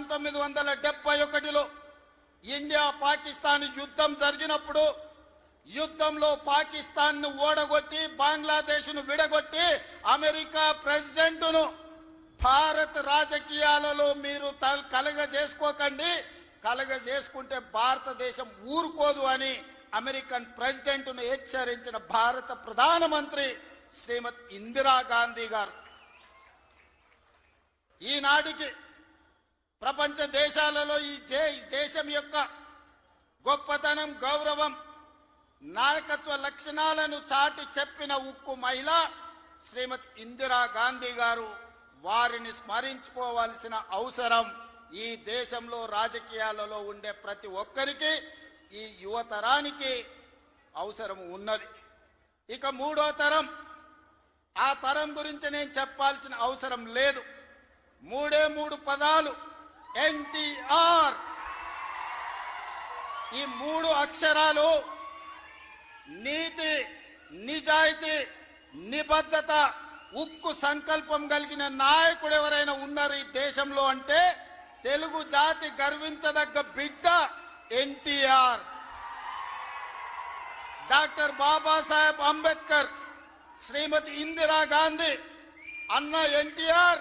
1971లో India Pakistan యుద్ధం జరిగినప్పుడు యుద్ధంలో పాకిస్తాన్ ను ఓడగొట్టి బంగ్లాదేశ్ ను విడగొట్టి అమెరికా ప్రెసిడెంట్ ను భారత రాజకీయాలలో మీరు కలగజేసుకోకండి, కలగజేసుకుంటే భారతదేశం ఊరుకోదు అని అమెరికన్ ప్రెసిడెంట్ ను హెచ్చరించిన భారత ప్రధానమంత్రి శ్రీమతి ఇందిరాగాంధీ గారు ఈనాటికి ప్రపంచ దేశాలలో ఈ దేశం యొక్క గొప్పతనం, గౌరవం, నాయకత్వ లక్షణాలను చాటి చెప్పిన ఉక్కు మహిళ శ్రీమతి ఇందిరాగాంధీ గారు. వారిని స్మరించుకోవాల్సిన అవసరం ఈ దేశంలో రాజకీయాలలో ఉండే ప్రతి ఒక్కరికి, ఈ యువతరానికి అవసరం ఉన్నది. ఇక మూడో తరం, ఆ తరం గురించి నేను చెప్పాల్సిన అవసరం లేదు. మూడు పదాలు ఎన్టీఆర్. ఈ 3 అక్షరాలు నీతి, నిజాయితీ, నిబద్ధత, ఉక్కు సంకల్పం కలిగిన నాయకుడు ఎవరైనా ఉన్నారు ఈ దేశంలో అంటే తెలుగు జాతి గర్వించదగ్గ బిడ్డ ఎన్టీఆర్. డాక్టర్ బాబాసాహెబ్ అంబేద్కర్, శ్రీమతి ఇందిరాగాంధీ, అన్న ఎన్టీఆర్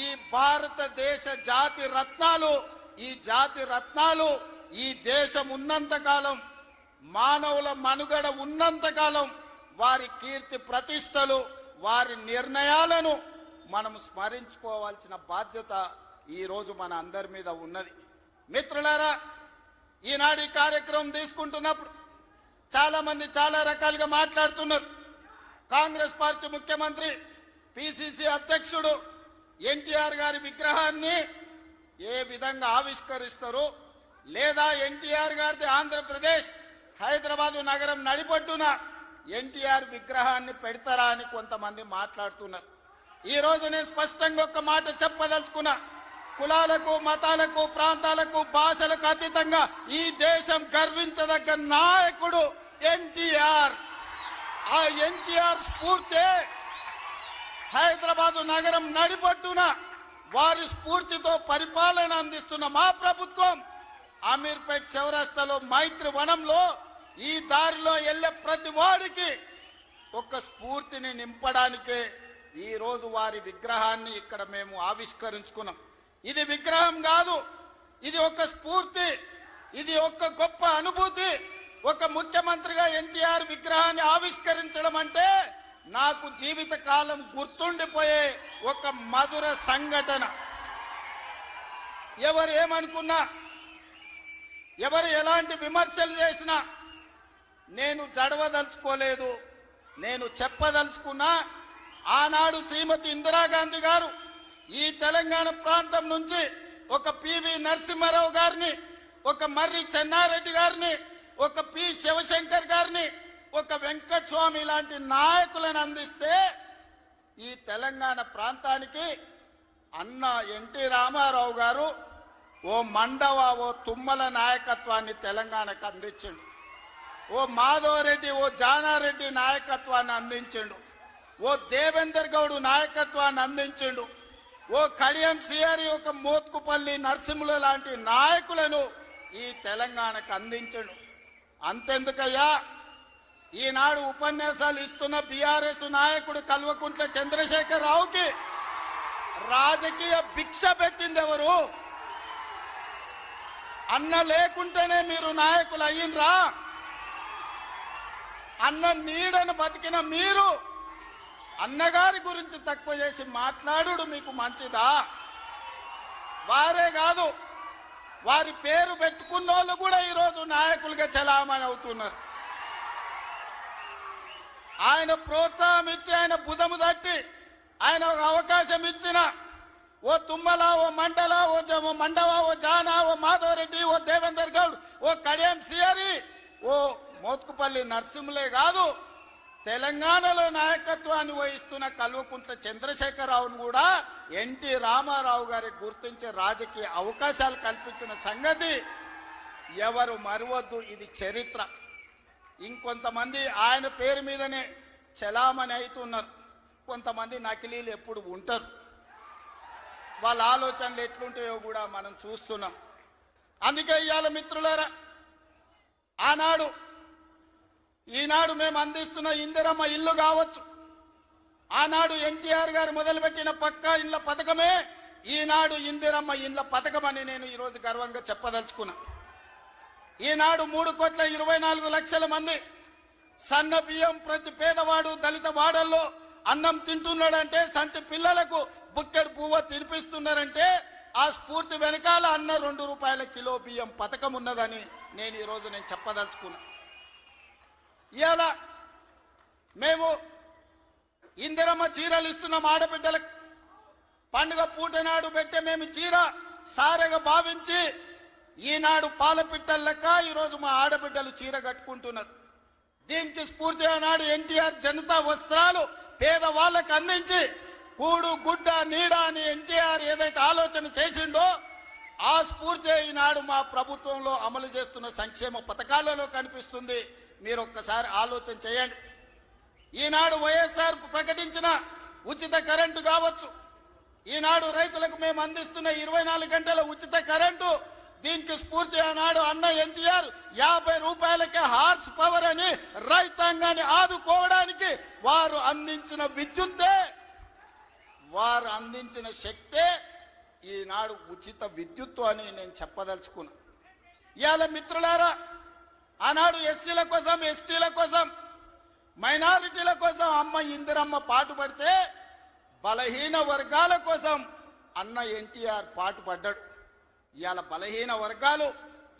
ఈ భారతదేశ జాతి రత్నాలు. ఈ జాతి రత్నాలు ఈ దేశం ఉన్నంతకాలం, మానవుల మనుగడ ఉన్నంతకాలం వారి కీర్తి ప్రతిష్టలు, వారి నిర్ణయాలను మనం స్మరించుకోవాల్సిన బాధ్యత ఈ రోజు మన అందరి మీద ఉన్నది. మిత్రులారా, ఈనాడు ఈ కార్యక్రమం తీసుకుంటున్నప్పుడు చాలా మంది చాలా రకాలుగా మాట్లాడుతున్నారు. కాంగ్రెస్ పార్టీ ముఖ్యమంత్రి, పిసిసి అధ్యక్షుడు ఎన్టీఆర్ గారి విగ్రహాన్ని ఏ విధంగా ఆవిష్కరిస్తారు, లేదా ఎన్టీఆర్ గారిది ఆంధ్రప్రదేశ్ హైదరాబాదు నగరం నడిపొడ్డున ఎన్టీఆర్ విగ్రహాన్ని పెడతారా అని కొంతమంది మాట్లాడుతున్నారు. ఈ రోజు నేను స్పష్టంగా ఒక మాట చెప్పదలుచుకున్నా. కులాలకు, మతాలకు, ప్రాంతాలకు, భాషలకు అతీతంగా ఈ దేశం గర్వించదగ్గ నాయకుడు ఎన్టీఆర్. ఆ ఎన్టీఆర్ స్ఫూర్తి హైదరాబాదు నగరం నడిపొట్టున వారి స్ఫూర్తితో పరిపాలన అందిస్తున్న మా ప్రభుత్వం అమీర్పేట్ చౌరస్తాలో మైత్రి వనంలో ఈ దారిలో వెళ్లే ప్రతి వాడికి ఒక స్ఫూర్తిని నింపడానికే ఈ రోజు వారి విగ్రహాన్ని ఇక్కడ మేము ఆవిష్కరించుకున్నాం. ఇది విగ్రహం కాదు, ఇది ఒక స్ఫూర్తి, ఇది ఒక గొప్ప అనుభూతి. ఒక ముఖ్యమంత్రిగా ఎన్టీఆర్ విగ్రహాన్ని ఆవిష్కరించడం అంటే నాకు జీవిత కాలం గుర్తుండిపోయే ఒక మధుర సంఘటన. ఎవరు ఏమనుకున్నా, ఎవరు ఎలాంటి విమర్శలు చేసినా నేను జడవదలుచుకోలేదు. నేను చెప్పదలుచుకున్నా, ఆనాడు శ్రీమతి ఇందిరాగాంధీ గారు ఈ తెలంగాణ ప్రాంతం నుంచి ఒక పివి నరసింహారావు గారిని, ఒక మర్రి చెన్నారెడ్డి గారిని, ఒక పి శివశంకర్ గారిని, ఒక వెంకటస్వామి లాంటి నాయకులను అందిస్తే ఈ తెలంగాణ ప్రాంతానికి అన్న ఎన్టీ రామారావు గారు ఓ మండవ, ఓ తుమ్మల నాయకత్వాన్ని తెలంగాణకు అందించిండు. ఓ మాధవరెడ్డి, ఓ జానారెడ్డి నాయకత్వాన్ని అందించిండు. ఓ దేవేందర్ గౌడ్ నాయకత్వాన్ని అందించిండు. ఓ కడియం సిఆరి, ఒక మోత్కుపల్లి నరసింహుల లాంటి నాయకులను ఈ తెలంగాణకు అందించిండు. అంతెందుకయ్యా, ఈనాడు ఉపన్యాసాలు ఇస్తున్న బీఆర్ఎస్ నాయకుడు కల్వకుంట్ల చంద్రశేఖర్ రావుకి రాజకీయ భిక్ష పెట్టింది ఎవరు? అన్న లేకుంటేనే మీరు నాయకులు అయ్యిండ్రా? అన్న నీడను బతికిన మీరు అన్నగారి గురించి తక్కువ చేసి మాట్లాడు మీకు మంచిదా? వారే కాదు, వారి పేరు పెట్టుకున్న వాళ్ళు కూడా ఈరోజు నాయకులుగా చలామణి అవుతున్నారు. ఆయన ప్రోత్సాహం ఇచ్చి, ఆయన భుజము తట్టి, ఆయన అవకాశం ఇచ్చిన ఓ తుమ్మల, ఓ మండల, ఓ మండవ, ఓ జానా, ఓ మాధవరెడ్డి, ఓ దేవేందర్ గౌడ్, ఓ కడియం సిఆరి, ఓ మోత్కుపల్లి నరసింహులే కాదు, తెలంగాణలో నాయకత్వాన్ని వహిస్తున్న కల్వకుంట్ల చంద్రశేఖరరావును కూడా ఎన్టీ రామారావు గారికి గుర్తించే రాజకీయ అవకాశాలు కల్పించిన సంగతి ఎవరు మరవద్దు. ఇది చరిత్ర. ఇంకొంతమంది ఆయన పేరు మీదనే చలామణి అవుతున్నారు. కొంతమంది నకిలీలు ఎప్పుడు ఉంటారు. వాళ్ళ ఆలోచనలు ఎట్లుంటాయో కూడా మనం చూస్తున్నాం. అందుకే ఇవాళ మిత్రులారా, ఈనాడు మేము అందిస్తున్న ఇందిరమ్మ ఇల్లు కావచ్చు, ఆనాడు ఎన్టీఆర్ గారు మొదలుపెట్టిన పక్కా ఇళ్ల పథకమే ఈనాడు ఇందిరమ్మ ఇళ్ల పథకమని నేను ఈరోజు గర్వంగా చెప్పదలుచుకున్నా. ఈనాడు 3,24,00,000 మంది సన్న బియ్యం ప్రతి పేదవాడు దళిత వాడల్లో అన్నం తింటున్నాడంటే, సంటి పిల్లలకు బుక్కెడు పువ్వ తినిపిస్తున్నారంటే ఆ స్ఫూర్తి వెనకాల అన్న 2 రూపాయల కిలో బియ్యం పథకం ఉన్నదని నేను ఈరోజు చెప్పదలుచుకున్నా. ఇవాళ మేము ఇందిరమ్మ చీరలు ఇస్తున్నాం ఆడబిడ్డలకు. పండుగ పూట నాడు పెట్టే మేము చీర సారెగా భావించి ఈనాడు పాలపిట్టల లెక్క ఈరోజు మా ఆడబిడ్డలు చీర కట్టుకుంటున్నారు. దీనికి స్ఫూర్తి ఆనాడు ఎన్టీఆర్ జనతా వస్త్రాలు పేదవాళ్ళకు అందించి కూడు గుడ్డ నీడ అని ఎన్టీఆర్ ఏదైతే ఆలోచన చేసిండో ఆ స్ఫూర్తి ఈనాడు మా ప్రభుత్వంలో అమలు చేస్తున్న సంక్షేమ పథకాలలో కనిపిస్తుంది. మీరు ఒక్కసారి ఆలోచన చేయండి. ఈనాడు వైఎస్ఆర్ ప్రకటించిన ఉచిత కరెంటు కావచ్చు, ఈనాడు రైతులకు మేము అందిస్తున్న 24 గంటల ఉచిత కరెంటు, దీనికి స్ఫూర్తి ఆనాడు అన్న ఎన్టీఆర్ 50 రూపాయలకే హార్స్ పవర్ అని రైతాంగాన్ని ఆదుకోవడానికి వారు అందించిన విద్యుత్తే, వారు అందించిన శక్తే ఈనాడు ఉచిత విద్యుత్తు అని నేను చెప్పదలుచుకున్నా. ఇవాళ మిత్రులారా, ఆనాడు ఎస్సీల కోసం, ఎస్టీల కోసం, మైనారిటీల కోసం అమ్మ ఇందిరమ్మ పాటుపడితే బలహీన వర్గాల కోసం అన్న ఎన్టీఆర్ పాటుపడ్డాడు. ఇవాళ బలహీన వర్గాలు,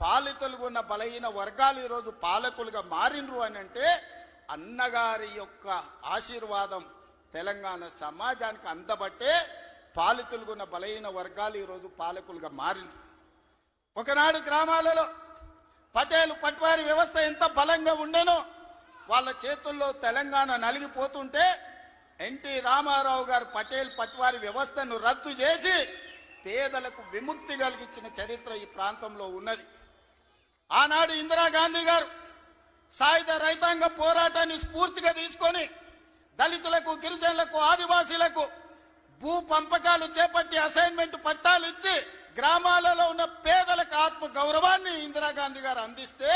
పాలితులుగా ఉన్న బలహీన వర్గాలు ఈరోజు పాలకులుగా మారినరు అని అంటే అన్నగారి యొక్క ఆశీర్వాదం తెలంగాణ సమాజానికి అందబట్టే పాలితులుగా ఉన్న బలహీన వర్గాలు ఈరోజు పాలకులుగా మారినరు. ఒకనాడు గ్రామాలలో పటేలు పట్వారి వ్యవస్థ ఎంత బలంగా ఉండేనో వాళ్ళ చేతుల్లో తెలంగాణ నలిగిపోతుంటే ఎన్టీ రామారావు గారు పటేల్ పట్వారి వ్యవస్థను రద్దు చేసి పేదలకు విముక్తి కలిగించిన చరిత్ర ఈ ప్రాంతంలో ఉన్నది. ఆనాడు ఇందిరాగాంధీ గారు సాయుధ రైతాంగ పోరాటాన్ని స్ఫూర్తిగా తీసుకొని దళితులకు, గిరిజనులకు, ఆదివాసీలకు భూ పంపకాలు చేపట్టి అసైన్మెంట్ పట్టాలు ఇచ్చి గ్రామాలలో ఉన్న పేదలకు ఆత్మ గౌరవాన్ని ఇందిరాగాంధీ గారు అందిస్తే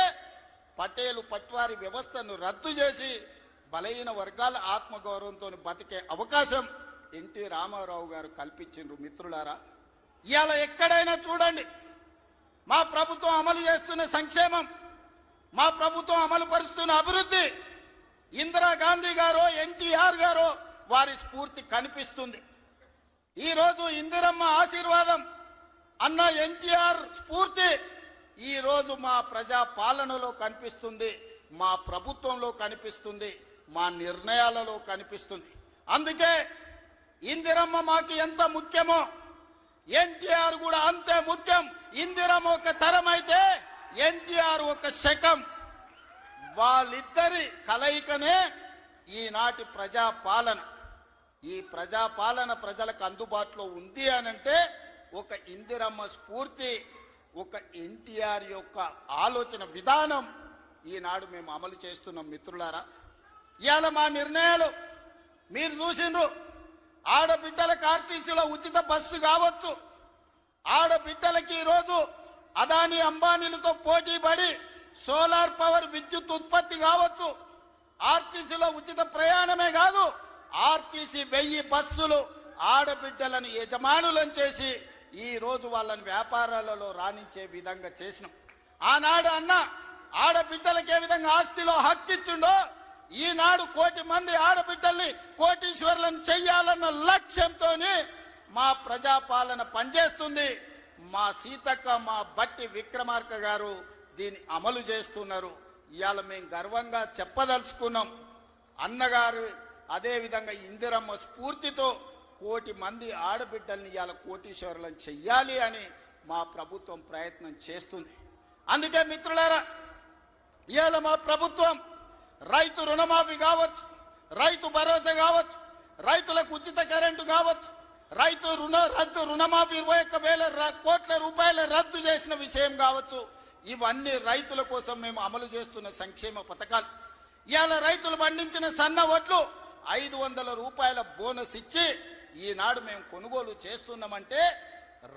పటేలు పట్వారి వ్యవస్థను రద్దు చేసి బలహీన వర్గాల ఆత్మగౌరవంతో బతికే అవకాశం ఎన్టీ రామారావు గారు కల్పించిండ్రు. మిత్రులారా, ఇవాళ ఎక్కడైనా చూడండి మా ప్రభుత్వం అమలు చేస్తున్న సంక్షేమం, మా ప్రభుత్వం అమలు పరుస్తున్న అభివృద్ధి ఇందిరాగాంధీ గారో ఎన్టీఆర్ గారో వారి స్ఫూర్తి కనిపిస్తుంది. ఈరోజు ఇందిరమ్మ ఆశీర్వాదం, అన్న ఎన్టీఆర్ స్ఫూర్తి ఈరోజు మా ప్రజా పాలనలో కనిపిస్తుంది, మా ప్రభుత్వంలో కనిపిస్తుంది, మా నిర్ణయాలలో కనిపిస్తుంది. అందుకే ఇందిరమ్మ మాకు ఎంత ముఖ్యమో ఎన్టీఆర్ కూడా అంతే ముఖ్యం. ఇందిరమ్మ ఒక తరం అయితే ఎన్టీఆర్ ఒక శకం. వాళ్ళిద్దరి కలయికనే ఈనాటి ప్రజాపాలన. ఈ ప్రజాపాలన ప్రజలకు అందుబాటులో ఉంది అనంటే ఒక ఇందిరమ్మ స్ఫూర్తి, ఒక ఎన్టీఆర్ యొక్క ఆలోచన విధానం ఈనాడు మేము అమలు చేస్తున్నాం. మిత్రులారా, ఇవాళ మా నిర్ణయాలు మీరు చూసిండ్రు. ఆడబిడ్డలకు ఆర్టీసీలో ఉచిత బస్సు కావచ్చు, ఆడబిడ్డలకి ఈరోజు అదానీ అంబానీలతో పోటీ పడి సోలార్ పవర్ విద్యుత్ ఉత్పత్తి కావచ్చు, ఆర్టీసీలో ఉచిత ప్రయాణమే కాదు, ఆర్టీసీ 1000 బస్సులు ఆడబిడ్డలను యజమానులను చేసి ఈ రోజు వాళ్ళని వ్యాపారాలలో రాణించే విధంగా చేసినాం. ఆనాడు అన్న ఆడబిడ్డలకు ఏ విధంగా ఆస్తిలో హక్కిచ్చుండో ఈనాడు 1 కోటి మంది ఆడబిడ్డల్ని కోటీశ్వరులను చెయ్యాలన్న లక్ష్యంతో మా ప్రజాపాలన పనిచేస్తుంది. మా సీతక్క, మా బట్టి విక్రమార్క గారు దీన్ని అమలు చేస్తున్నారు. ఇవాళ మేము గర్వంగా చెప్పదలుచుకున్నాం, అన్నగారు అదేవిధంగా ఇందిరమ్మ స్ఫూర్తితో 1 కోటి మంది ఆడబిడ్డల్ని ఇవాళ కోటీశ్వరులను చెయ్యాలి అని మా ప్రభుత్వం ప్రయత్నం చేస్తుంది. అందుకే మిత్రులారా, ఇవాళ మా ప్రభుత్వం రైతు రుణమాఫీ కావచ్చు, రైతు భరోసా కావచ్చు, రైతులకు ఉచిత కరెంటు కావచ్చు, రైతు రుణమాఫీ 21,000 కోట్ల రూపాయల రద్దు చేసిన విషయం కావచ్చు, ఇవన్నీ రైతుల కోసం మేము అమలు చేస్తున్న సంక్షేమ పథకాలు. ఇవాళ రైతులు పండించిన సన్న వడ్లు 500 రూపాయల బోనస్ ఇచ్చి ఈనాడు మేము కొనుగోలు చేస్తున్నామంటే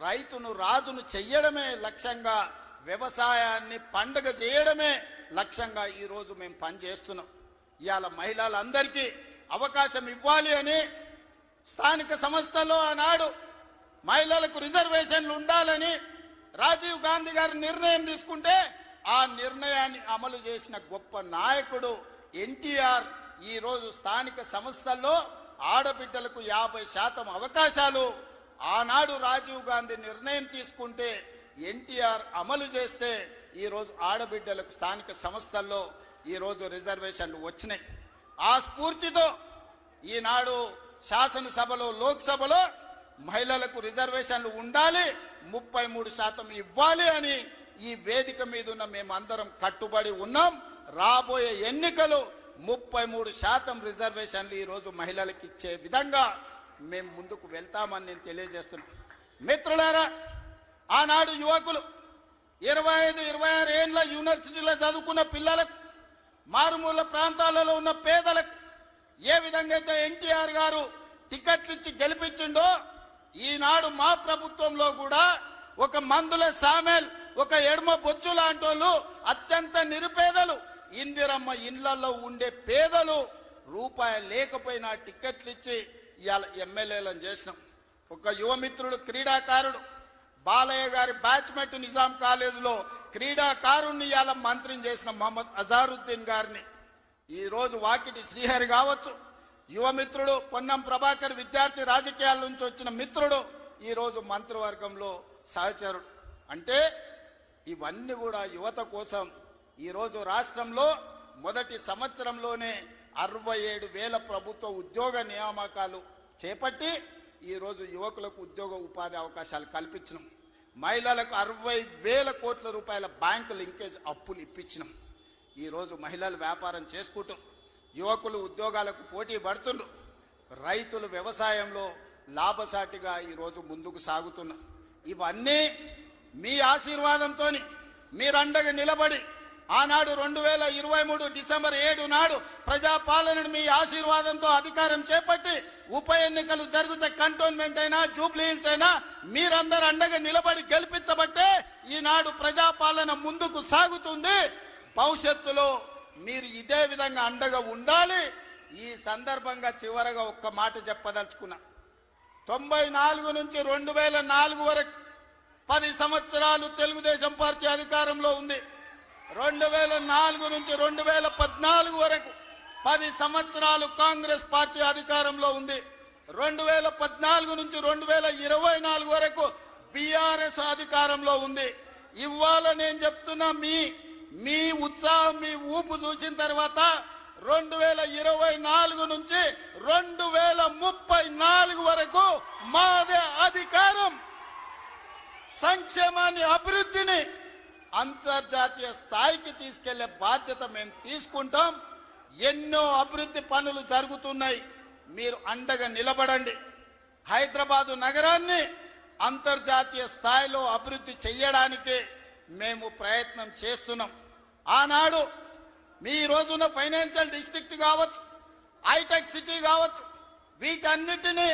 రైతును రాజును చెయ్యడమే లక్ష్యంగా, వ్యవసాయాన్ని పండగ చేయడమే లక్ష్యంగా ఈరోజు మేము పనిచేస్తున్నాం. ఇవాళ మహిళలందరికీ అవకాశం ఇవ్వాలి అని స్థానిక సంస్థల్లో ఆనాడు మహిళలకు రిజర్వేషన్లు ఉండాలని రాజీవ్ గాంధీ గారు నిర్ణయం తీసుకుంటే ఆ నిర్ణయాన్ని అమలు చేసిన గొప్ప నాయకుడు ఎన్టీఆర్ ఈ రోజు స్థానిక సంస్థల్లో ఆడబిడ్డలకు 50% అవకాశాలు ఆనాడు రాజీవ్ గాంధీ నిర్ణయం తీసుకుంటే ఎన్టీఆర్ అమలు చేస్తే ఈ రోజు ఆడబిడ్డలకు స్థానిక సంస్థల్లో ఈ రోజు రిజర్వేషన్లు వచ్చినాయి. ఆ స్ఫూర్తితో ఈనాడు శాసనసభలో, లోక్సభలో మహిళలకు రిజర్వేషన్లు ఉండాలి, 33% ఇవ్వాలి అని ఈ వేదిక మీద ఉన్న మేమందరం కట్టుబడి ఉన్నాం. రాబోయే ఎన్నికలు 33% రిజర్వేషన్లు ఈ రోజు మహిళలకు ఇచ్చే విధంగా మేము ముందుకు వెళ్తామని నేను తెలియజేస్తున్నాను. మిత్రులారా, ఆనాడు యువకులు 25-26 ఏళ్ల యూనివర్సిటీలో చదువుకున్న పిల్లలకు, మారుమూల ప్రాంతాలలో ఉన్న పేదలకు ఏ విధంగా అయితే ఎన్టీఆర్ గారు టికెట్లు ఇచ్చి గెలిపించిండో ఈనాడు మా ప్రభుత్వంలో కూడా ఒక మందుల సామెల్, ఒక ఎడమ బొచ్చు లాంటి వాళ్ళు, అత్యంత నిరుపేదలు, ఇందిరమ్మ ఇండ్లలో ఉండే పేదలు రూపాయి లేకపోయినా టికెట్లు ఇచ్చి ఇవాళ ఎమ్మెల్యేలను చేసినాం. ఒక యువమిత్రుడు, క్రీడాకారుడు బాలయ్య గారి బ్యాచ్మెట్ నిజాం కాలేజీలో క్రీడాకారుణ్ణి ఇవాళ మంత్రిని చేసిన మహమ్మద్ అజారుద్దీన్ గారిని, ఈ రోజు వాకిటి శ్రీహరి కావచ్చు, యువమిత్రుడు పొన్నం ప్రభాకర్ విద్యార్థి రాజకీయాల నుంచి వచ్చిన మిత్రుడు ఈ రోజు మంత్రివర్గంలో సహచరుడు. అంటే ఇవన్నీ కూడా యువత కోసం. ఈ రోజు రాష్ట్రంలో మొదటి సంవత్సరంలోనే 67,000 ప్రభుత్వ ఉద్యోగ నియామకాలు చేపట్టి ఈ రోజు యువకులకు ఉద్యోగ ఉపాధి అవకాశాలు కల్పించినాం. మహిళలకు 60,000 కోట్ల రూపాయల బ్యాంకు లింకేజ్ అప్పులు ఇప్పించినాం. ఈ రోజు మహిళలు వ్యాపారం చేసుకుంటూ, యువకులు ఉద్యోగాలకు పోటీ పడుతుండ్రు, రైతులు వ్యవసాయంలో లాభసాటిగా ఈరోజు ముందుకు సాగుతున్నారు. ఇవన్నీ మీ ఆశీర్వాదంతో మీరండగా నిలబడి ఆనాడు 2023 డిసెంబర్ 7 నాడు ప్రజాపాలనను మీ ఆశీర్వాదంతో అధికారం చేపట్టి ఉప ఎన్నికలు జరిగితే కంటోన్మెంట్ అయినా, జూబ్లీ హిల్స్ అయినా మీరందరూ అండగా నిలబడి గెలిపించబట్టే ఈనాడు ప్రజాపాలన ముందుకు సాగుతుంది. భవిష్యత్తులో మీరు ఇదే విధంగా అండగా ఉండాలి. ఈ సందర్భంగా చివరగా ఒక్క మాట చెప్పదలుచుకున్నా. 94 నుంచి 2004 వరకు 10 సంవత్సరాలు తెలుగుదేశం పార్టీ అధికారంలో ఉంది. 2004 నుంచి 2014 వరకు 10 సంవత్సరాలు కాంగ్రెస్ పార్టీ అధికారంలో ఉంది. 2014 నుంచి 2024 వరకు బీఆర్ఎస్ అధికారంలో ఉంది. ఇవాళ నేను చెప్తున్నా, మీ ఉత్సాహం, మీ ఊపు చూసిన తర్వాత 2024 నుంచి 2034 వరకు మాదే అధికారం. సంక్షేమాన్ని, అభివృద్ధిని అంతర్జాతీయ స్థాయికి తీసుకెళ్లే బాధ్యత మేము తీసుకుంటాం. ఎన్నో అభివృద్ధి పనులు జరుగుతున్నాయి, మీరు అండగా నిలబడండి. హైదరాబాదు నగరాన్ని అంతర్జాతీయ స్థాయిలో అభివృద్ధి చేయడానికి మేము ప్రయత్నం చేస్తున్నాం. ఆనాడు మీ రోజున ఫైనాన్షియల్ డిస్ట్రిక్ట్ కావచ్చు, హైటెక్ సిటీ కావచ్చు, వీటన్నిటినీ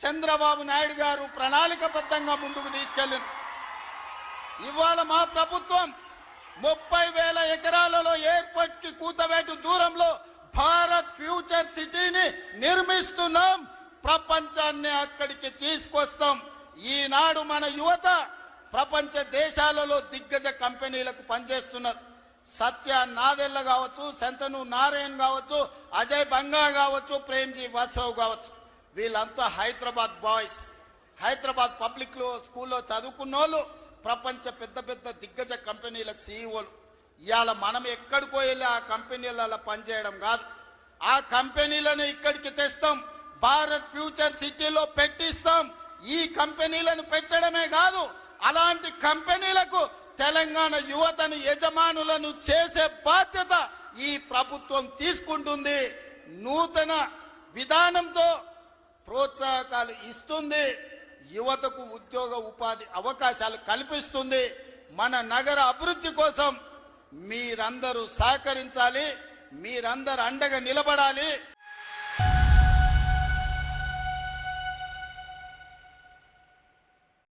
చంద్రబాబు నాయుడు గారు ప్రణాళికబద్ధంగా ముందుకు తీసుకెళ్లింది. ఇవాళ మా ప్రభుత్వం 30,000 ఎకరాలలో ఎయిర్పోర్ట్ కి కూతవేటు దూరంలో భారత్ ఫ్యూచర్ సిటీని నిర్మిస్తున్నాం. ప్రపంచాన్ని అక్కడికి తీసుకొస్తాం. ఈనాడు మన యువత ప్రపంచ దేశాలలో దిగ్గజ కంపెనీలకు పనిచేస్తున్నారు. సత్య నాదెల్ల కావచ్చు, శంతను నారాయణ్ కావచ్చు, అజయ్ బంగా కావచ్చు, ప్రేమ్జీ వాత్సవ్ కావచ్చు, వీళ్ళంతా హైదరాబాద్ బాయ్స్. హైదరాబాద్ పబ్లిక్ స్కూల్లో చదువుకున్న వాళ్ళు ప్రపంచ పెద్ద పెద్ద దిగ్గజ కంపెనీలకు సీఈఓలు. ఇవాళ మనం ఎక్కడికో వెళ్ళి ఆ కంపెనీలలో పనిచేయడం కాదు, ఆ కంపెనీలను ఇక్కడికి తెస్తాం, భారత్ ఫ్యూచర్ సిటీలో పెట్టిస్తాం. ఈ కంపెనీలను పెట్టడమే కాదు, అలాంటి కంపెనీలకు తెలంగాణ యువతను యజమానులను చేసే బాధ్యత ఈ ప్రభుత్వం తీసుకుంటుంది. నూతన విధానంతో ప్రోత్సాహకాలు ఇస్తుంది, యువతకు ఉద్యోగ ఉపాధి అవకాశాలు కల్పిస్తుంది. మన నగర అభివృద్ధి కోసం మీరందరూ సహకరించాలి, మీరందరూ అండగా నిలబడాలి.